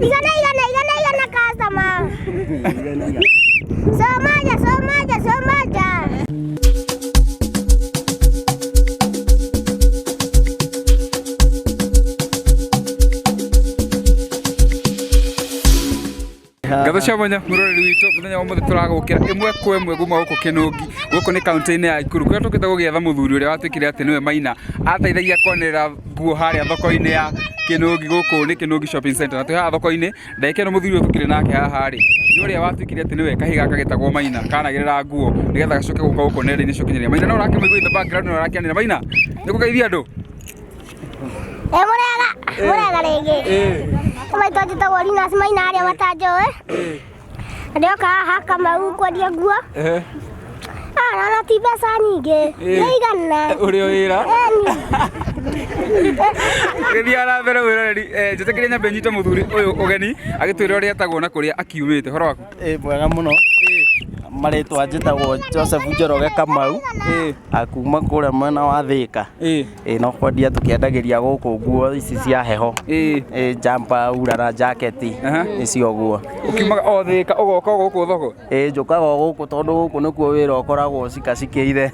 Igana customer. Somaja. Gatho cia mwanya muroreri witu muthenya umwe turagukira imwe kwa imwe guma guku Kinungi guku ni kaunti-ini ya Ikuru kuria tukite gugietha muthuri uria watwikire ati niwe Maina ateithagia kwanirira nguo haria thoko-ini ya Kinungi guku ni Kinungi Shopping Center na twi haha thoko-ini ndagika no muthuri tukire nake haha ri ni uria watwikire ati niwe kahiga kagitagwo Maina kanagirira nguo nigetha gacoke guka guku nenda-ini cio kinyeria Maina no urakimigwa in the background no urakianira Maina nikugeithia andu Murega rĩngĩ. Maitũ njĩtagwo Linus Maina arĩa matanjũĩ. Ndĩoka haha Kamau kwendia nguo. Na ti mbeca nyingĩ. Nĩigana. Ũrĩ o wĩra? Gĩthiaga na mbere wĩroreri njĩtĩkĩrie nyambe nyite mũthuri ũyũ ũgeni agĩtwĩra ũrĩa etagwo na kũrĩa akiumĩte. Ũhoro waku? Mwega mũno. Marĩtwa njĩtagwo Joseph Njoroge Kamau akuma kũrĩa mwena wa Thĩka. No kwendia tũkĩendagĩria gũkũ nguo ici cia heho, jumper, urara, jacket icio nguo. Ukiumaga o Thĩka ũgoka gũkũ thoko? Njũkaga gũkũ tondũ gũkũ nĩkuo wĩra ũkoragwo cikĩire.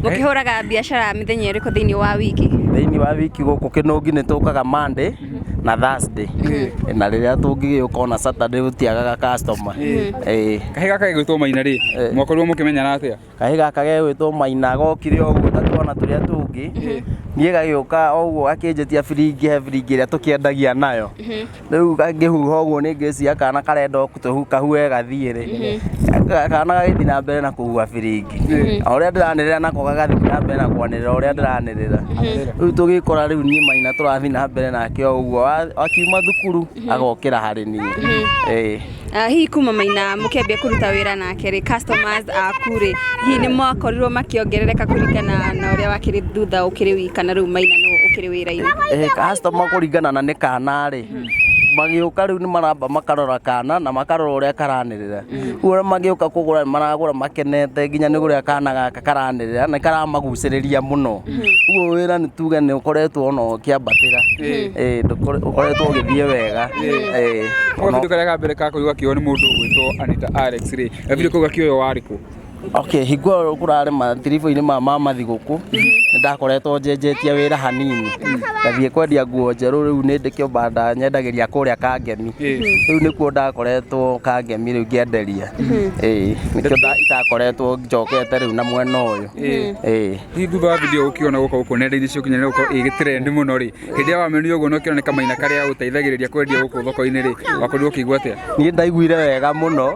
Mũkĩhũraga biacara mĩthenya ĩrĩkũ thĩinĩ wa wiki? Thĩinĩ wa wiki gũkũ Kinungi nĩ tũkaga Monday na Thursday. Na rĩrĩa tũngĩgĩũka na Saturday gũtiagaga customer. Kahiga kagĩgwĩtwo Maina rĩ mwakorirwo mũkĩmenyana atĩa? Kahiga kagĩgwĩtwo Maina gokire ũguo ta twana tũrĩa tũngĩ niĩ gagĩũka ũguo akĩnjĩtia biringi he biringi ĩrĩa tũkĩendagia nayo. Rĩu ngĩhuha ũguo nĩ ngĩciria kana karenda kahue gathiĩ rĩ kana gagĩthiĩ na mbere na kũhuha biringi o ũrĩa ndĩranĩrĩra nako gagathiĩ na mbere na kwanĩrĩra ũrĩa ndĩranĩrĩra. Rĩu tũgĩkora rĩu niĩ Maina tũrathiĩ na mbere nake o ũguo akiuma thukuru agokĩra harĩ niĩ. Hihi kuma Maina mũkĩambia kũruta wĩra nake rĩ customers akure hihi nĩ mwakorirwo makĩongerereka kũringana na ũrĩa wakĩrĩ thutha ũkĩrĩ wika na rĩu Maina no ũkĩrĩ wĩra-inĩ? Customer kũringana na nĩ kana rĩ magĩũka rĩu nĩ maramba makarora kana na makarora ũrĩa karanĩrĩra. Rĩu magĩũka kũgũra maragũra makenete nginya nĩ ũrĩa kana gaka karanĩrĩra na karamagucĩrĩria mũno. Ũguo wĩra nĩ tuge nĩ ũkoretwo ona ũkĩambatĩra ũkoretwo ũgĩthiĩ wega. Kaũndũ karĩa ka mbere kakũigua kĩo nĩ mũndũ ũgwĩtwo Anita Alex rĩ gathirĩ kũu gakĩoyo warĩkũ? Hingo kũrarĩ matiribũ-inĩ ma mathigũkũ nĩndakoretwo njenjetie wĩra hanini ngathiĩ kwendia nguo njerũ rĩu nĩ ndĩkĩũmba nyendagĩria kũrĩa Kangemi. Rĩu nĩkuo ndakoretwo Kangemi rĩu ngĩenderia. Nĩkĩo itakoretwo njokete rĩu na mwena ũyũ. Hihi thutha wa video ũkĩona gũkũ nenda-inĩ cia ũkinyanĩria gũkorwo ĩgĩtrend mũno rĩ hĩndĩ ĩrĩa wamenire ũguo na ũkĩona nĩ Kamaina karĩa gũteithagĩrĩria kwendia gũkũ thoko-inĩ rĩ wakorirwo ũkĩigua atĩa? Niĩ ndaiguire wega mũno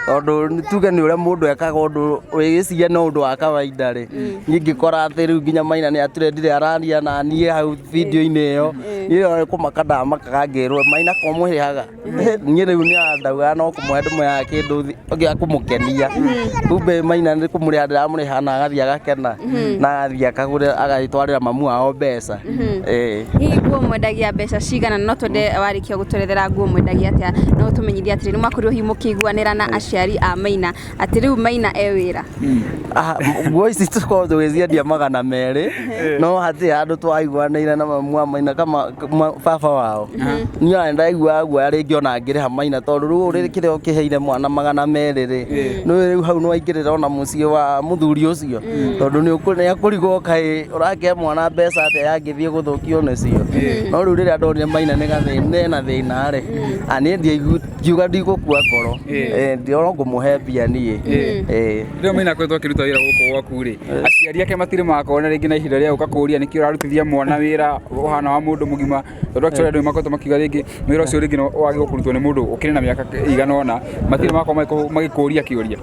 tondũ nĩ tuge nĩ ũrĩa mũndũ ekaga ũndũ wĩgĩciria no ũndũ wa kawaida rĩ niĩ ngĩkora atĩ rĩu nginya Maina nĩ atrendire araria na niĩ hau video-inĩ ĩyo niĩ kũmaka ndamakaga ngĩrwo Maina ko mũrĩhaga niĩ rĩu nĩ andauga no kũmũhe ndĩmũheaga kĩndũ gĩa kũmũkenia. Kumbe Maina nĩ kũmũrĩha ndĩramũrĩha na agathiĩ agakena na agathiĩ akagũra agagĩtwarĩra mamu wao mbeca. Hihi nguo mwendagia mbeca cigana no twende warĩkia gũtwerethera nguo mwendagia atĩa no tũmenyithie atĩrĩ nĩ mwakorirwo hihi mũkĩiguanĩra na aciari a Maina atĩ rĩu Maina wĩra? Nguo ici tũkoragwo tũgĩciendia 200 no hatirĩ handũ twaiguanĩire na mamu wa Maina kama baba wao. Niĩ ndaigua guoya rĩngĩ ona ngĩrĩha Maina tondũ rĩu ũrĩ kĩrĩa ũkĩheire mwana 200 rĩ nĩ rĩu hau nĩ waingĩrĩra ona mũciĩ wa mũthuri ũcio tondũ nĩ akũrigwo kaĩ ũrakĩhe mwana mbeca atĩa yangĩthiĩ gũthũkio nĩcio. No rĩu rĩrĩa ndonire Maina nĩ na thĩna rĩ niĩ ndiuga ndigũkua ngoro ndiona ngũmũhe mbia niĩ. Rĩu Maina akoretwo akĩruta wĩra gũkũ gwaku rĩ aciari ake matirĩ makona rĩngĩ na ihinda rĩa gũka kũũria nĩkĩ ũrarutithia mwana wĩra ũhana wa mũndũ mũgima tondũ actually andũ makoretwo makiuga rĩngĩ wĩra ũcio rĩngĩ wagĩrĩirwo kũrutwo nĩ mũndũ ũkĩrĩ na mĩaka igana ũna matirĩ makorwo magĩkũũria kĩũria?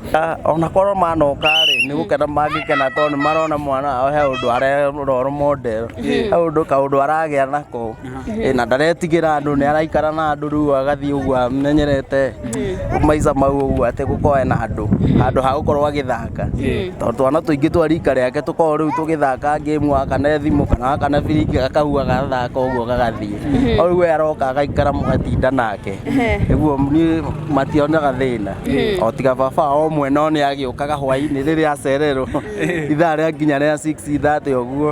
Ona korwo manoka rĩ nĩ gũkena mangĩkena tondũ nĩ marona mwana wao he ũndũ arerora model he kaũndũ aragĩa nako na ndaretigĩra andũ nĩ araikara na andũ rĩu agathiĩ ũguo amenyerete maica mau ũguo atĩ gũkorwo na handũ ha gũkorwo agĩthaka tondũ twana tũingĩ twa rika rĩake tũkorwo rĩu tũgĩthaka game kana thimũ kana biringi gakahua gathaka ũguo gagathiĩ. Rĩu we aroka agaikara mũgatinda nake ũguo niĩ mationaga thĩna o tiga baba o mwena nĩ agĩũkaga hwaĩ-inĩ rĩrĩa acererwo ithaa rĩa nginya rĩa 6:30 ũguo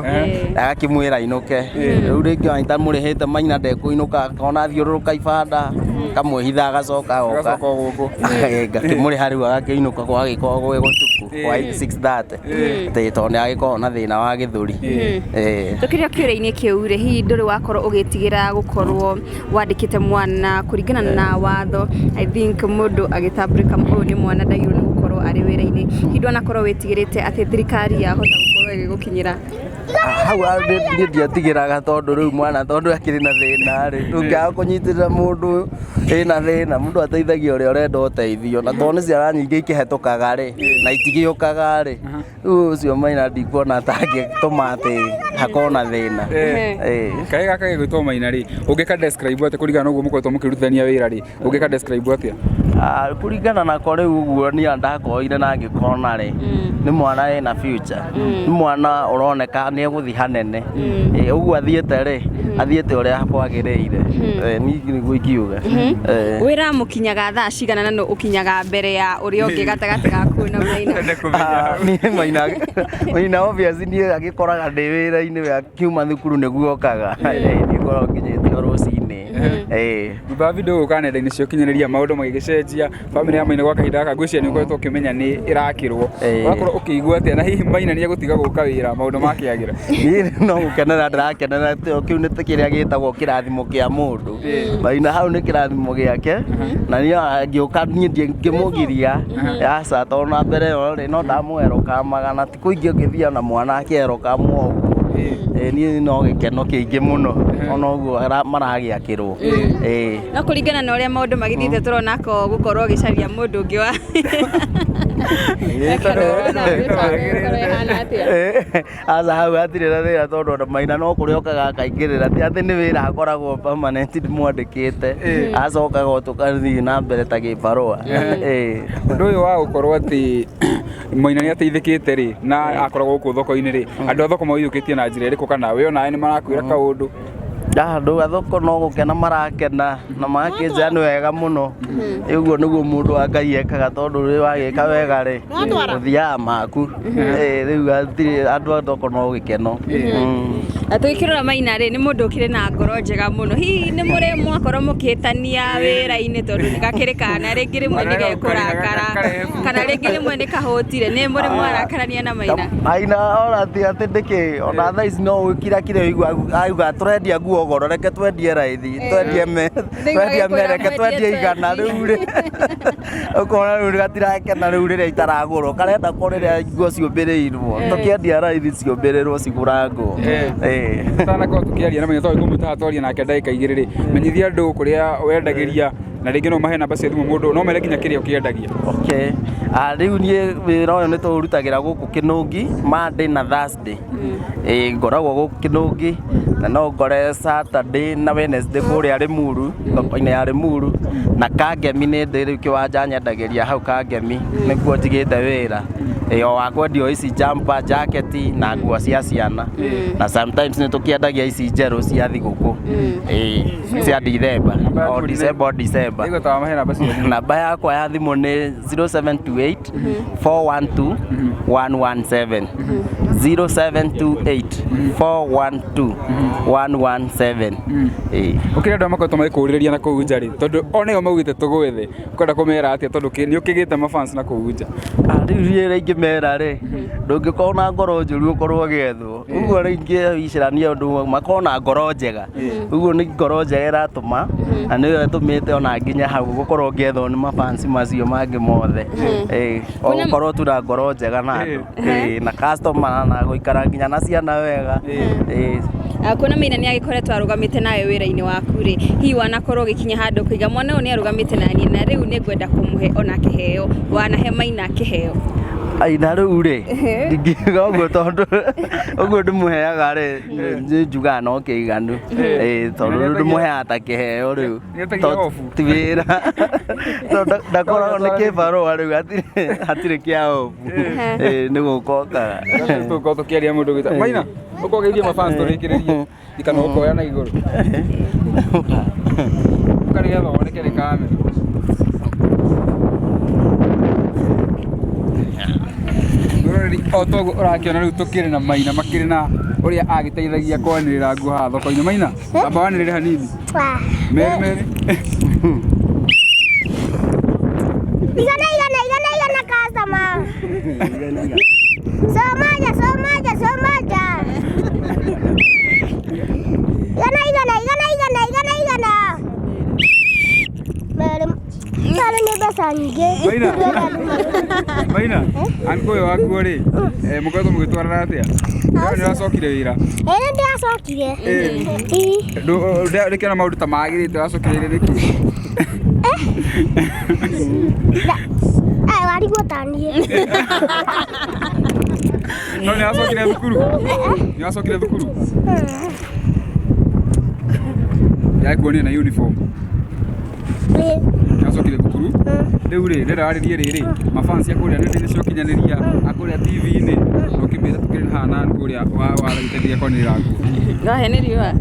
agakĩmwĩra ainũke rĩu rĩngĩ waita mũrĩhĩte Maina ndekũinũka akona thiũrũrũka ibanda kamwĩhitha agacoka agoka ngakĩmũrĩha rĩu agakĩinũka gwagĩkorwo gwĩ gũtuku kwa 6:30 tondũ nĩagĩkorwo na thĩna wa gĩthũri. Tũkĩrĩa kĩũria-inĩ kĩu rĩ hihi ndũrĩ wakorwo ũgĩtigĩra gũkorwo wandĩkĩte mwana kũringana na watho I think mũndũ agĩtambũrĩka ũyũ nĩ mwana ndagĩrĩirwo nĩ gũkorwo arĩ wĩra-inĩ hihi ndwanakorwo wĩtigĩrĩte atĩ thirikari yahota gũkorwo ĩgĩgũkinyĩra? Hau niĩ ndiatigĩraga tondũ rĩu mwana tondũ akĩrĩ na thĩna rĩ ndũngĩaga kũnyitĩrĩra mũndũ ĩna thĩna mũndũ ateithagia ũrĩa ũrenda ũteithio na tondũ nĩ ciana nyingĩ ikĩhetũkaga rĩ na itigĩũkaga rĩ rĩu ũcio Maina ndikuona ta angĩtũma atĩ hakorwo na thĩna. Kaĩ gaka gĩgwĩtwo Maina rĩ ũngĩka describe atĩa kũringana na ũguo mũkoretwo mũkĩrutithania wĩra rĩ ũngĩka describe atĩa? Kũringana nako rĩu ũguo niĩ ndakoire na ngĩkona rĩ nĩ mwana ena future nĩ mwana ũroneka nĩ egũthiĩ hanene ũguo athiĩte rĩ athiĩte ũrĩa kwagĩrĩire niĩ nĩguo ingiuga. Wĩra mũkinyaga thaa cigana na ũkinyaga mbere ya ũrĩa ũngĩ gatagatĩ gaku na Maina? Niĩ Maina obviously niĩ agĩkoraga ndĩ wĩra-inĩ we akiuma thukuru nĩguo okaga nĩngoragwo nginyĩte o rũcinĩ. Thutha wa video gũka nenda-inĩ cia ũkinyanĩria maũndũ magĩgĩcenjia famĩlĩ ya Maina gwa kahinda gaka ngwĩciria nĩ ũkoretwo ũkĩmenya nĩ ĩrakĩrwo ũgakorwo ũkĩigua atĩa na hihi Maina nĩ egũtiga gũka wĩra maũndũ makĩagĩra? Niĩ no gũkenera ndĩrakenera kĩu nĩ kĩrĩa gĩtagwo kĩrathimo kĩa mũndũ. Maina hau nĩ kĩrathimo gĩake na niĩ angĩũka niĩ ndingĩmũgiria aca tondũ na mbere ĩyo rĩ no ndamũherũka magana ti kũingĩ ũngĩthiĩ na mwana akĩherũka ũguo niĩ no gĩkeno kĩingĩ mũno ona ũguo maragĩakĩrwo. No kũringana na ũrĩa maũndũ magĩthiĩte tũrona ko gũkorwo ũgĩcaria mũndũ ũngĩ wa aca hau hatirĩ na thĩna tondũ ona Maina no kũrĩa okaga akaingĩrĩra ti atĩ nĩ wĩra akoragwo permanent ndĩmwandĩkĩte acokaga o tũgathiĩ na mbere ta gĩbarũa. Ũndũ ũyũ wa gũkorwo atĩ Maina nĩ ateithĩkĩte rĩ na akoragwo gũkũ thoko-inĩ rĩ andũ a thoko maũiyũkĩtie na njĩra ĩrĩkũ kana we onawe nĩ marakwĩra kaũndũ? Andũ a thoko no gũkena marakena na magakĩnjĩra nĩ wega mũno ũguo nĩguo mũndũ wa Ngai ekaga tondũ rĩu wagĩka wega rĩ ũthiaga maku rĩu hatirĩ andũ a thoko no gĩkeno. Tũgĩkĩrora Maina rĩ nĩ mũndũ ũkĩrĩ na ngoro njega mũno hihi nĩ mũrĩ mwakorwo mũkĩhĩtania wĩra-inĩ tondũ nĩ gakĩrĩ kana rĩngĩ rĩmwe nĩ gekũrakara kana rĩngĩ rĩmwe nĩ kahũtire nĩ mũrĩ mwarakarania na Maina? Maina ona ti atĩ ndĩkĩ ona thaa ici no gũkira kĩrĩa auga tũrendia nguo goro reke twendie raithi twendie mereke twendie igana rĩu rĩ ũkona rĩu gatirakena rĩu rĩrĩa itaragũrwo karenda ko rĩrĩa nguo ciũmbĩrĩirwo tũkĩendia raithi ciũmbĩrĩrwo cigũragwo. Tũtanakorwo tũkĩaria na Maina tondũ ngũmũtaha twaria nake ndagĩka igĩrĩ rĩ menyithia andũ kũrĩa wendagĩria na rĩngĩ no mahe namba cia thimũ mũndũ no mere nginya kĩrĩa ũkĩendagia. Rĩu niĩ wĩra ũyũ nĩ tũũrutagĩra gũkũ Kĩnũngi Monday na Thursday ngoragwo gũkũ Kĩnũngi na no ngore Saturday na Wednesday kũrĩa Rĩmuru thoko-inĩ ya Rĩmuru na Kangemi nĩ ndĩ rĩu kĩwanja nyendagĩria hau Kangemi nĩkuo njigĩte wĩra o wa kwendia ici jumper jacket na nguo cia ciana na sometimes nĩ tũkĩendagia ici njerũ cia thigũkũ cia December o December. Namba yakwa ya thimũ nĩ 0728 412 117 0728 412 117. Ũkĩrĩ andũ makoretwo magĩkũrĩrĩria na kũu nja rĩ tondũ ona ĩo maugĩte tũgwethe ũkwenda kũmera atĩa tondũ nĩ ũkĩgĩte mafans na kũu nja? Rĩu ingĩmera rĩ ndũngĩkorwo na ngoro njũru ũkorwo ũgĩethwo ũguo rĩngĩ icirania ũndũ makorwo na ngoro njega ũguo nĩ ngoro njega ĩratũma na nĩyo ĩtũmĩte ona nginya hau gũkorwo ngĩethwo nĩ mafans macio mangĩ mothe o gũkorwo tu na ngoro njega na andũ na customer na gũikara nginya na ciana wega. Kuona Maina nĩ agĩkoretwo arũgamĩte nawe wĩra-inĩ waku rĩ hihi wanakorwo ũgĩkinya handũ kũiga mwana ũyũ nĩ arũgamĩte na niĩ na rĩu nĩ ngwenda kũmũhe ona kĩheo wanahe Maina kĩheo? Na rĩu rĩ ndingĩuga ũguo tondũ ũguo ndĩmũheaga rĩ njugaga no kĩiganu tondũ rĩu ndĩmũheaga ta kĩheo rĩu ti wĩra tondũ ndakoragwo nĩ kĩbarũa rĩu hatirĩ kĩa obu nĩ gũkokaga. Tũkorwo tũkĩaria mũndũ gĩta Maina ũkorwo geithia mafans tũrĩkĩrĩrie ikana ũkoya na igũrũ ũkarĩgetha woneke nĩ kamera. Rori otogo ũrakĩona rĩu tũkĩrĩ na Maina makĩrĩ na ũrĩa agĩteithagia kwanĩrĩra nguo haha thoko-inĩ. Maina, amba wanĩrĩre hanini. Merĩ. Igana customer. Somaja. Igana. Mara ni besa nyingi. Maina, anko yo waku ri, mukoto mugitwarana atia? Ni wacokire wira? Ni ndacokire. Ndekena maundu ta magirite wacokire riki? Warigwo tanie. No ni wacokire thukuru? Ni wacokire thukuru? Yakuonire na uniform. Nacokire thukuru riu ri ndirarĩrie rĩrĩ mafansi akũrĩa nĩ ciokinyanĩria akũrĩa TV-inĩ ũkĩmĩra tũkĩrĩ haha na kũrĩa waragĩteithia kwanĩrĩra nguo ngaheneriwa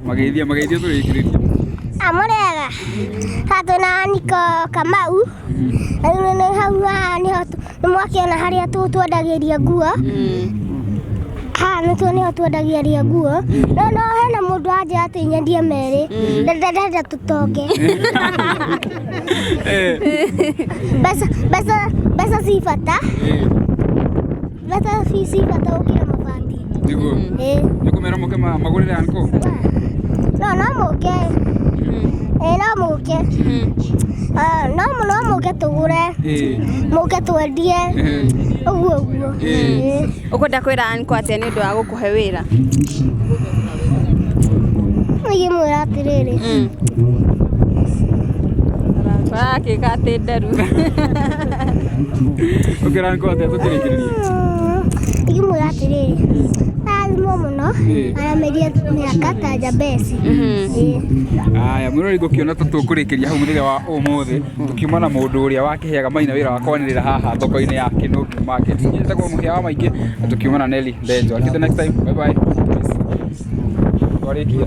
mageithia tũrĩkĩrĩria amorega hatu na Niko Kamau nĩ hau nĩho nĩmwakiona harĩa twendagĩria nguo nĩtuo nĩho twendagĩria nguo no hena mũndũ anjĩra atĩ nyendie merĩ ndenda tũtonge mbeca ci bata gũkĩra mabati nĩguo nĩkũmera mũke magũrĩre anko no mũke no mũke tũgũre mũke twendie ũguo ũkwenda kwĩra anko atĩa nĩ ũndũ wa gũkũhe wĩra ngĩmwĩra atĩrĩrĩ wakĩka atĩ nderu ũkĩra anko atĩa tũkĩrĩkĩrĩria ngĩmwĩra atĩrĩrĩ arathimwo mũno arameria mĩaka ta njambeci aya mũrori ngũkĩona tũkũrĩkĩria hau mũthenya wa ũmũthĩ tũkiuma na mũndũ ũrĩa wakĩheaga Maina wĩra wa kwanĩrĩra haha thoko-inĩ ya Kinũngi Market. Njĩtagwo mũhĩa wa maingĩ na tũkiuma na Nelly Ndenjo. Until the next time, bye bye. Twarĩkia.